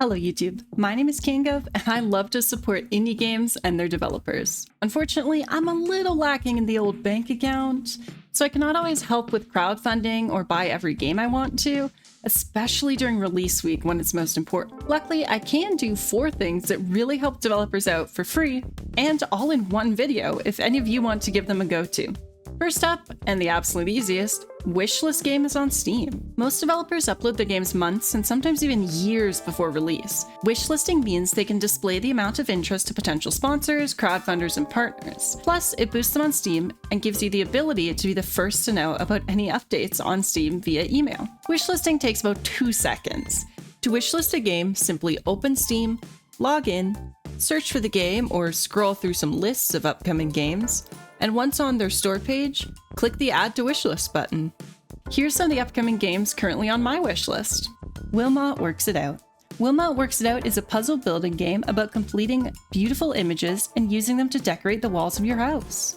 Hello YouTube, my name is Kangov and I love to support indie games and their developers. Unfortunately, I'm a little lacking in the old bank account, so I cannot always help with crowdfunding or buy every game I want to, especially during release week when it's most important. Luckily, I can do 4 things that really help developers out for free, and all in one video if any of you want to give them a go to. First up, and the absolute easiest, Wishlist game is on Steam. Most developers upload their games months and sometimes even years before release. Wishlisting means they can display the amount of interest to potential sponsors, crowdfunders, and partners. Plus, it boosts them on Steam and gives you the ability to be the first to know about any updates on Steam via email. Wishlisting takes about 2 seconds. To wishlist a game, simply open Steam, log in, search for the game or scroll through some lists of upcoming games, and once on their store page, click the Add to Wishlist button. Here's some of the upcoming games currently on my wishlist. Wilma Works It Out. Wilma Works It Out is a puzzle building game about completing beautiful images and using them to decorate the walls of your house.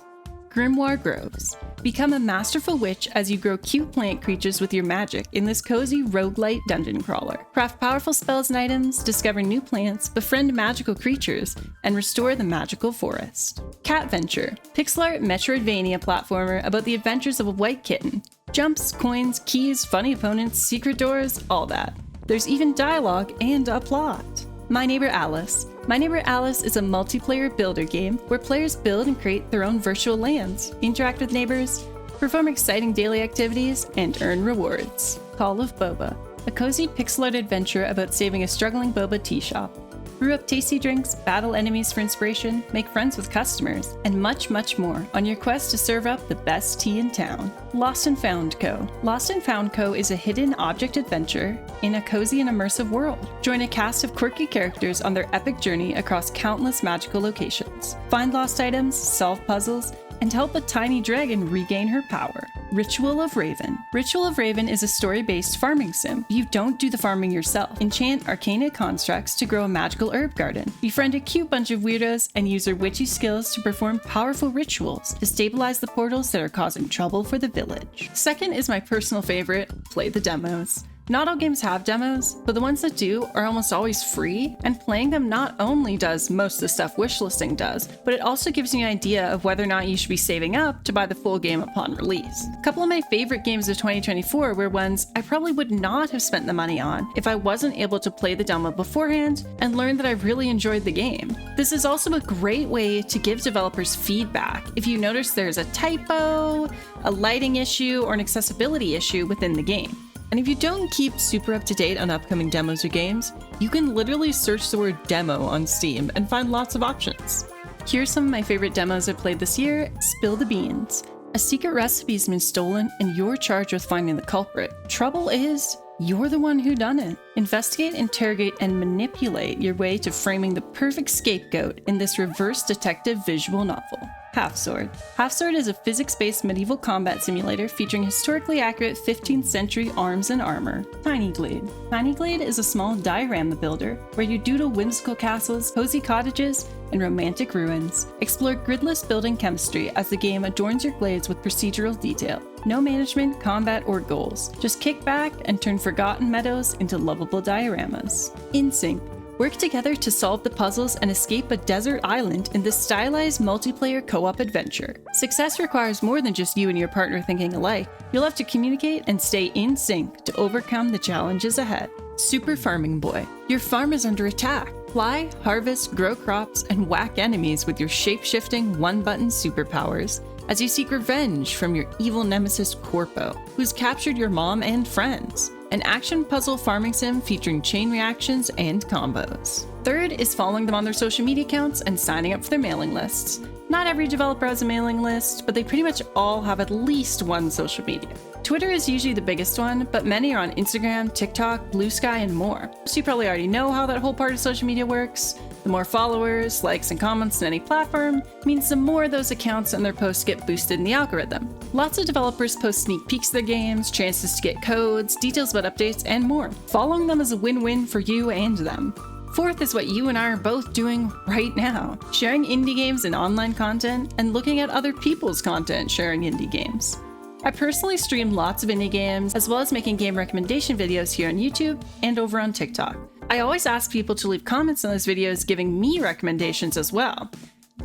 Grimoire Groves. Become a masterful witch as you grow cute plant creatures with your magic in this cozy roguelite dungeon crawler. Craft powerful spells and items, discover new plants, befriend magical creatures, and restore the magical forest. Cat Venture. Pixel art Metroidvania platformer about the adventures of a white kitten. Jumps, coins, keys, funny opponents, secret doors, all that. There's even dialogue and a plot. My Neighbor Alice. My Neighbor Alice is a multiplayer builder game where players build and create their own virtual lands, interact with neighbors, perform exciting daily activities, and earn rewards. Call of Boba. A cozy pixel art adventure about saving a struggling boba tea shop. Brew up tasty drinks, battle enemies for inspiration, make friends with customers, and much, much more on your quest to serve up the best tea in town. Lost and Found Co. Lost and Found Co. is a hidden object adventure in a cozy and immersive world. Join a cast of quirky characters on their epic journey across countless magical locations. Find lost items, solve puzzles, and help a tiny dragon regain her power. Ritual of Raven. Ritual of Raven is a story-based farming sim. You don't do the farming yourself. Enchant arcana constructs to grow a magical herb garden. Befriend a cute bunch of weirdos and use their witchy skills to perform powerful rituals to stabilize the portals that are causing trouble for the village. Second is my personal favorite, play the demos. Not all games have demos, but the ones that do are almost always free, and playing them not only does most of the stuff wishlisting does, but it also gives you an idea of whether or not you should be saving up to buy the full game upon release. A couple of my favorite games of 2024 were ones I probably would not have spent the money on if I wasn't able to play the demo beforehand and learn that I really enjoyed the game. This is also a great way to give developers feedback if you notice there's a typo, a lighting issue, or an accessibility issue within the game. And if you don't keep super up to date on upcoming demos or games, you can literally search the word demo on Steam and find lots of options. Here's some of my favorite demos I've played this year. Spill the Beans. A secret recipe's been stolen and you're charged with finding the culprit. Trouble is, you're the one who done it. Investigate, interrogate, and manipulate your way to framing the perfect scapegoat in this reverse detective visual novel. Half Sword. Half Sword is a physics-based medieval combat simulator featuring historically accurate 15th century arms and armor. Tiny Glade. Tiny Glade is a small diorama builder where you doodle whimsical castles, cozy cottages, and romantic ruins. Explore gridless building chemistry as the game adorns your glades with procedural detail. No management, combat, or goals. Just kick back and turn forgotten meadows into lovable dioramas. In Sync. Work together to solve the puzzles and escape a desert island in this stylized multiplayer co-op adventure. Success requires more than just you and your partner thinking alike. You'll have to communicate and stay in sync to overcome the challenges ahead. Super Farming Boy. Your farm is under attack. Fly, harvest, grow crops, and whack enemies with your shape-shifting one-button superpowers as you seek revenge from your evil nemesis Corpo, who's captured your mom and friends. An action puzzle farming sim featuring chain reactions and combos. Third is following them on their social media accounts and signing up for their mailing lists. Not every developer has a mailing list, but they pretty much all have at least one social media. Twitter is usually the biggest one, but many are on Instagram, TikTok, Blue Sky, and more. So you probably already know how that whole part of social media works. The more followers, likes, and comments on any platform means the more those accounts and their posts get boosted in the algorithm. Lots of developers post sneak peeks of their games, chances to get codes, details about updates, and more. Following them is a win-win for you and them. Fourth is what you and I are both doing right now, sharing indie games and online content, and looking at other people's content sharing indie games. I personally stream lots of indie games, as well as making game recommendation videos here on YouTube and over on TikTok. I always ask people to leave comments on those videos giving me recommendations as well.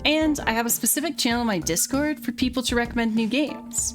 And I have a specific channel in my Discord for people to recommend new games.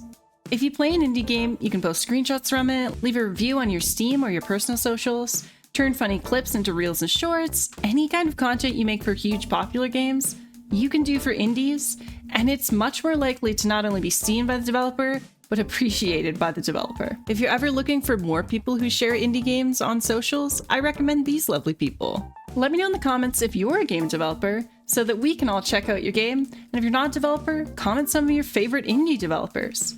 If you play an indie game, you can post screenshots from it, leave a review on your Steam or your personal socials, turn funny clips into reels and shorts, any kind of content you make for huge popular games, you can do for indies, and it's much more likely to not only be seen by the developer, but appreciated by the developer. If you're ever looking for more people who share indie games on socials, I recommend these lovely people. Let me know in the comments if you're a game developer so that we can all check out your game, and if you're not a developer, comment some of your favorite indie developers.